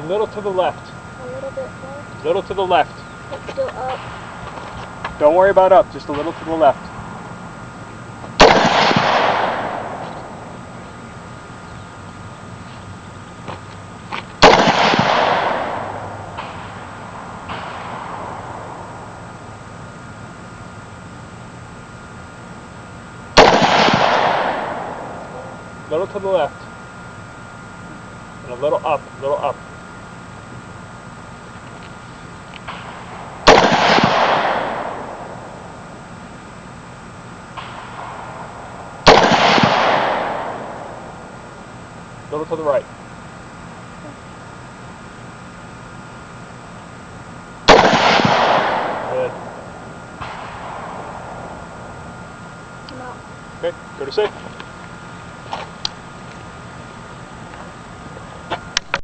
Little to the left. A little bit more. Little to the left. Let's go up. Don't worry about up, just a little to the left. Little to the left. And a little up, little up. Little to the right. Good. Come out. Okay, go to safe.